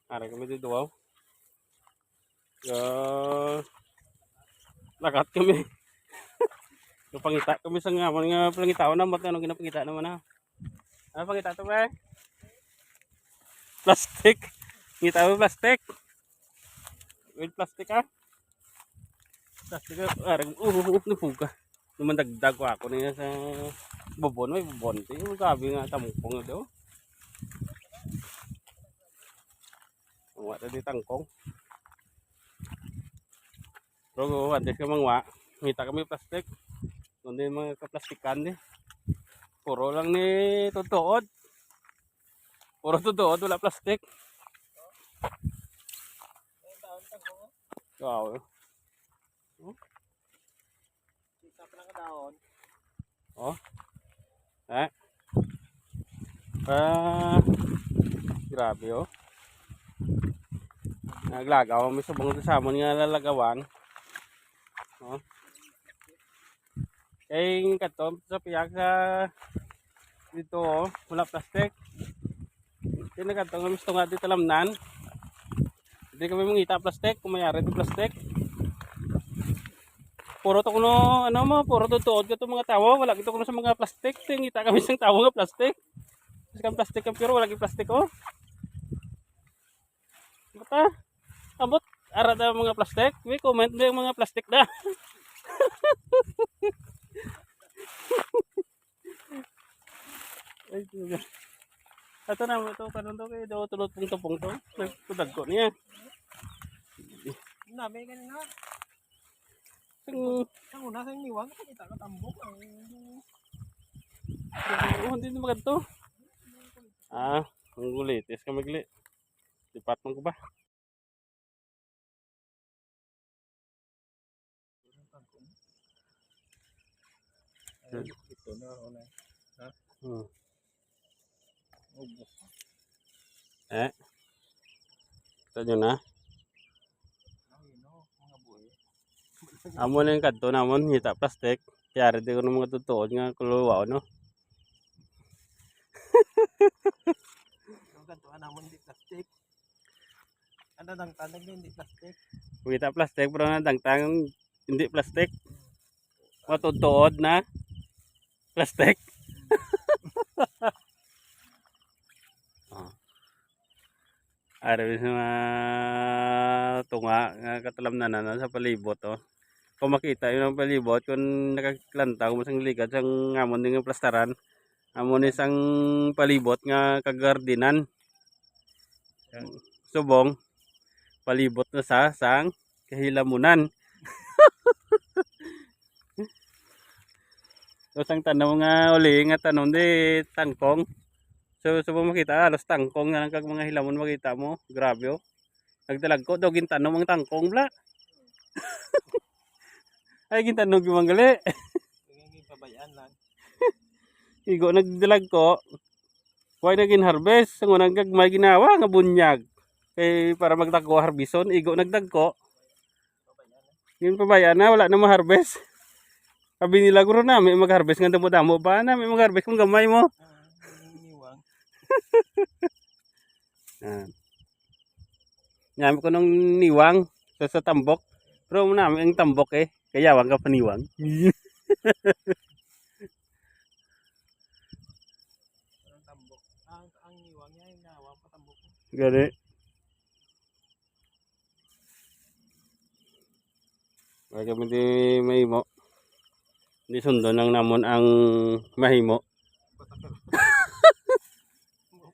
Ari kami dito wow. Lakat kami. Pangita kami sa nga mga pangitaon na mat ano ginapangita naman ha. Ano pangita to ba? Plastic. Ngita mo plastic. With plastic ha. Plastic arang nupuga. Naman dagdag ko ako niya sa bobon may bobon. Yung gabi nga tampong daw. Wala di tangkong. Pero antes ka mangwa, ngita kami plastic. Kundi mga kaplastikan ni. Puro lang ni tutuod. Puro tutuod, wala plastic. Wow. Isa pa lang daon. Oh. Grabe oh. Naglagaw may subong sa amon nga lalagawan. Oh. Kay katom sa piyak sa dito oh, wala plastic. Kaya nagkatong gusto nga dito talamnan. Hindi kami mangita plastic, kumayari di plastic. Puro to kuno ano mo, puro tutuod ka to mga tawo, wala gito kuno sa mga plastic. Ngita kami sang tawo nga plastic. Kan plastic ang pero wala gi plastic oh. Bata. Abot ara da mga plastic. May comment na yung mga plastic da. Ay, ito na, ito kanon to kay daw tulot pong tupong to. Nagkudag ko niya. Nabe kanina. Sang una sang niwang kita ka tambok ang hindi na maganto. Ang gulitis ka magli. Lipat man ko ba? ito na una. Ha? Ito nyo na. Amo na yung kanto namon, hita plastic. Kaya rin ko ng mga tutuod nga kuluwa no. Yung kanto namon di plastic. Ano dang tanag hindi plastic. Hita plastic pero nadangtang hindi plastic. Matutuod na plastic. Ari mga tunga nga katalamnan sa palibot oh. Kung makita yung palibot kung nakaklanta kung masang ligad sang amon ng plastaran, amon isang palibot nga kagardinan. Subong palibot na sa sang kahilamunan. So sang tanong nga uli nga tanong di tangkong. So makita alos tangkong nga kag mga hilamon makita mo. Grabe oh. Nagdalag ko daw gintanom ang tangkong bla. Ay gintanog yung manggali. Yung pabayaan lang. Igo nagdalag ko. Kuhay na ginharvest. Ang unang gagmay ginawa nga bunyag. Kay para magdagko harbison. Igo nagdagko. Yung pabayaan na wala na ma-harvest. Sabi nila guro na may mag-harvest nga damo-damo pa na may mag-harvest kung gamay mo. Nyami ko nung niwang sa tambok. Pero namin ang tambok eh. Kaya wag ka paniwang. Ang tambok. Ang niwang niya yung nawang patambok. Gani. Wag kami di mahimo. Di sundo nang namon ang mahimo.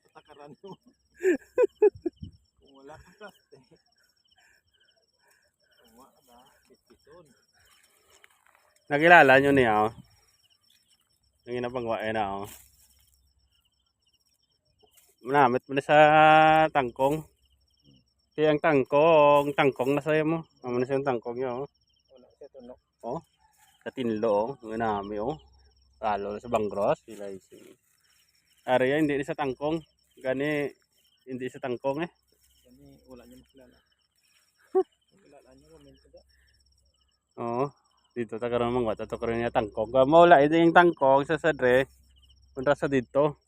Patakaran mo. Kung wala ka plastic. Kung wala ka bitbiton. Nakilala nyo niya oh. Yung inapangwae na oh. Manamit mo na sa tangkong. Kaya ang tangkong na sa'yo mo. Amo na siyang tangkong niya oh. Wala siya tunok. Oh. Sa tinlo oh. Mga nami oh. Lalo sa bangros. Sila isi. Ari hindi sa tangkong. Gani hindi sa tangkong eh. Gani wala niya makilala. Makilala niya comment ko da. Oo. Dito ta karon mga to karon niya tangkong. Mawala ito yung tangkong sa sadre. Punta sa dito.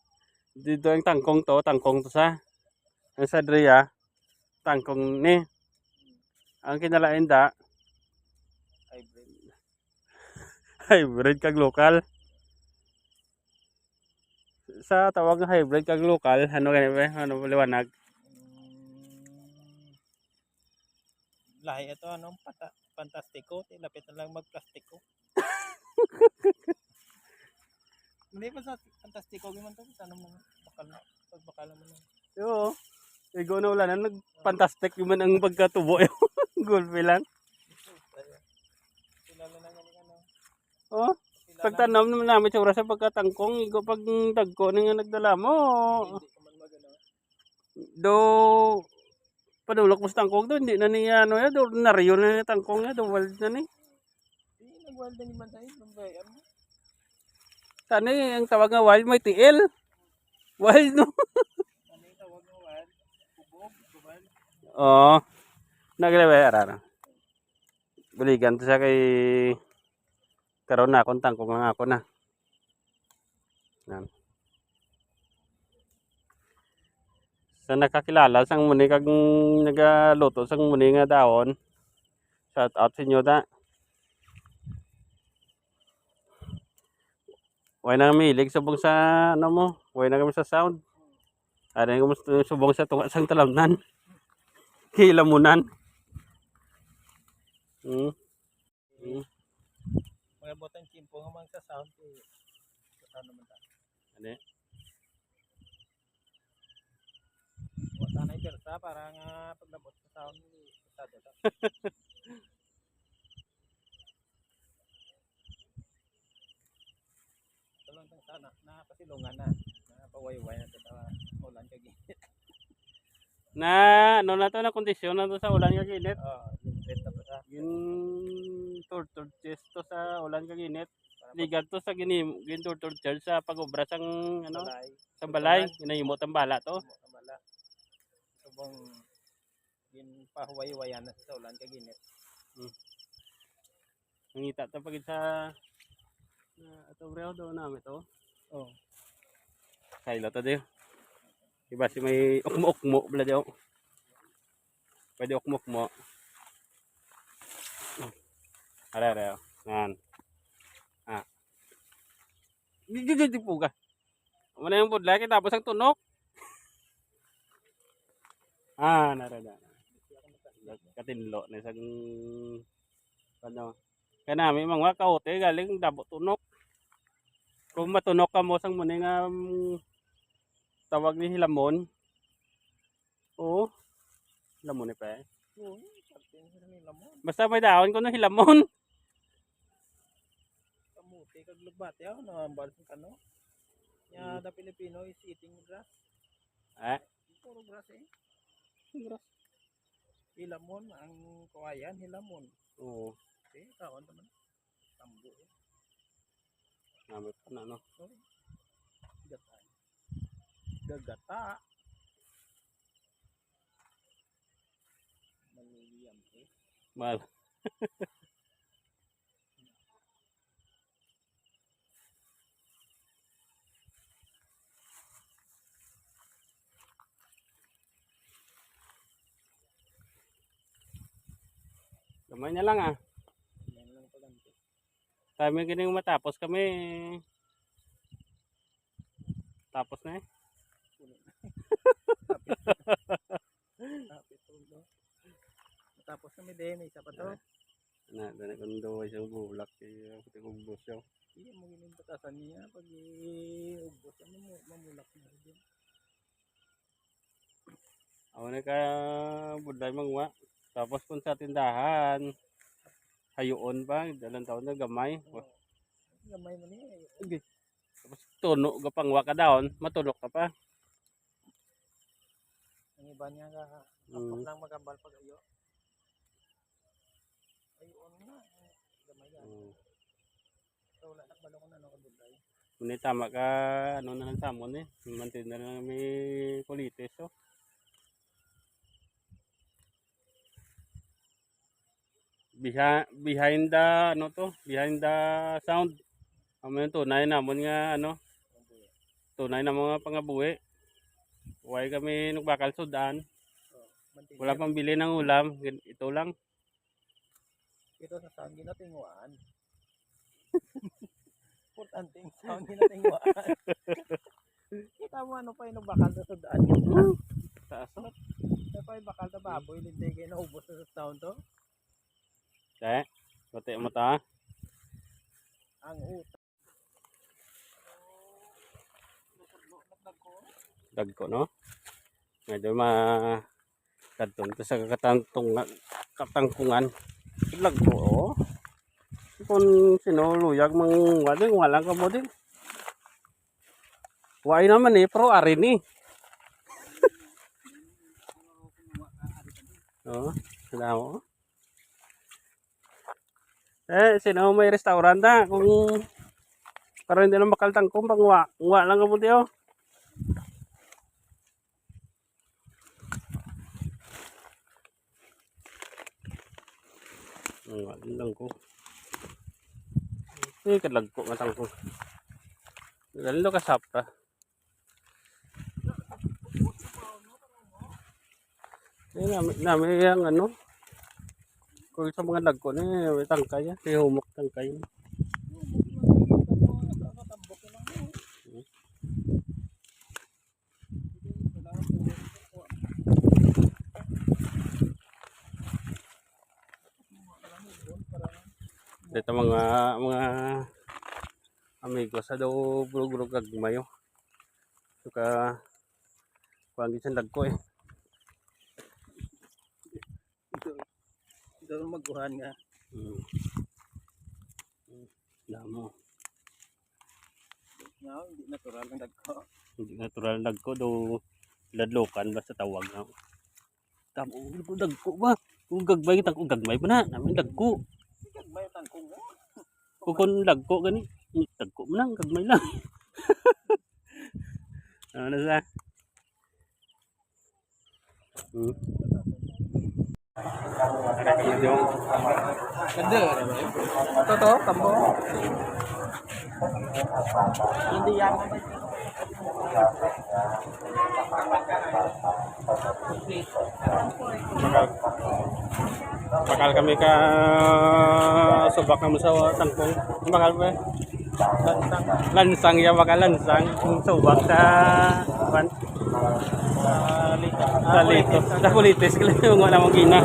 Dito yung tangkong to sa. Ang sadre ya. tangkong ni. Ang kinalain da, Hybrid. hybrid kag lokal. Sa tawag nga hybrid kag lokal, ano gani ba? Ano liwanag? Lahi ito, ano, pantastiko. Lapit na lang magplastiko. Hindi pa sa pantastiko naman to. Sana mo, bakal naman. Yo, igo na wala na nagfantastic man ang pagkatubo yo. Gulpi lang. Kilala na nga ano. Oh, pagtanom naman namin sa sa pagkatangkong, igo pag dagko na nga nagdala mo. Hindi ko man magano. Do padulok mo sa tangkong do, hindi na niya ano ya, do nariyo na yung tangkong ya, do wild na ni. Nagwalda ni man tayo, bayan mo. Sana ang tawag nga wild may tiil. Wild no. Ano yung tawag mo, wild? Kubog. Oo. Naglewe ara. Balikan to siya kay karon na akong tangkong nga ako na. Yan. Sa nakakilala sang muni kag nagaluto sang muni nga daon. Shout out sa inyo da. Way na milig subong sa ano mo, way na kami sa sound. Ari kami subong sa tunga sang talamnan. Kilamunan. Mga botang chimpo nga man sa sound sa naman ta. Ano? Wala na ipersa para nga paglabot sa sound estado ta. Tulong tang sana na pasilungan na. Na pawayway na sa ulan kag Na ano na to na kondisyon na to sa ulan kag init. limited na pa sa Yung tortured chest to sa ulan kag init. Ligad to sa tortured chest sa pag-obra sang ano balay. sa balay, inahimot ang bala to. Bala. Subong gin pahuway-wayan na sa ulan kag init. Nangita to pagid sa ato brew do namin to. Oh. Kailo to dio. Iba si may ukmo-ukmo bala dio. Pwede ukmo-ukmo. Are. Yan. Di puga. Ano yung pudla kita tapos ang tunok. Narada. Katinlo na isang ano. Kana may mga kaote galing dabo tunok. Kung matunok ka mo sang muni nga tawag ni hilamon. Oo. Hilamon ni pa. Oo, sartin sa lamon. Basta may daon ko ng hilamon. Kamuti kag lugbate no ambal sa kano. Ya da Pilipino is eating grass. Puro grass Grass. Hilamon ang kawayan, hilamon. Oo. Okay, taon naman. Tambo Namit pa na no. Gata. Gagata. Maniliam Mal. Gamay na lang Yan lang paganti. Kami kining matapos kami. Tapos na Tapos kami din, isa pa to. Dana kung daw isang bulak kaya kuti kong busyaw. Iya mo ginin batasan niya pag ubos mo mamulak na rin. Ako na ka buday mangwa. Tapos kung sa tindahan, hayoon pa, dalang taon na gamay. Gamay mo niya. Okay. Tapos tuno gapangwa ka daon, matulok ka pa. Ang iba niya ka, tapos lang magambal pag ayo. Ayoon na, gamay yan. So wala nakbalo ko na no kabuday. Muna tama ka, ano na lang samon mantin na lang may kulitis oh. Behind the ano to, behind the sound. Amo tunay namon nga ano. Tunay na mga pangabuhi. Way kami nagbakal sudan. Mantika. Wala pang bili ng ulam. Ito lang. Ito sa sanggi na tinguan. Importante yung sanggi na tinguan. Kita mo ano pa yung bakal sa sudaan. Taas o. Ano pa yung bakal sa baboy. Hindi kayo naubos na sa taon to. Kaya. Pati mo ta. Ang utang. Dagko no. Medyo kadton to sa katangkungan. Lagko oh. Kung sinuluyag mang walang ka mo din. Wai naman eh, pero ari ni. Oh, sila mo. Sino may restaurant na kung para hindi lang makaltangkong pang wa lang ka mo diyo. Lang ko. Kadlag ko nga tangko. Lalo ka sapra. Namin yung ano. Kung sa mga lagko ni may tangkay. May humok tangkay. Dito mga amigo sa daw bulog-bulog kagmayo. Suka kuan sa lagko eh. Ito maguhan nga. Damo. No, hindi natural ang dagko. Hindi natural ang lagko do ladlokan basta tawag na. Tamo dagko ba? Kung gagmay kita kung gagmay pa na namin dagko. Gagmay tangkong nga. Kung lagko gani dagko mo lang gagmay lang. Ano sa? Ganda. Toto, tambo. Hindi yan. Bakal kami ka subak kami sa tangkong. Bakal ba? Lansang ya bakal lansang subak sa ban. Sa litos. Sa politis kaya mo na mong gina.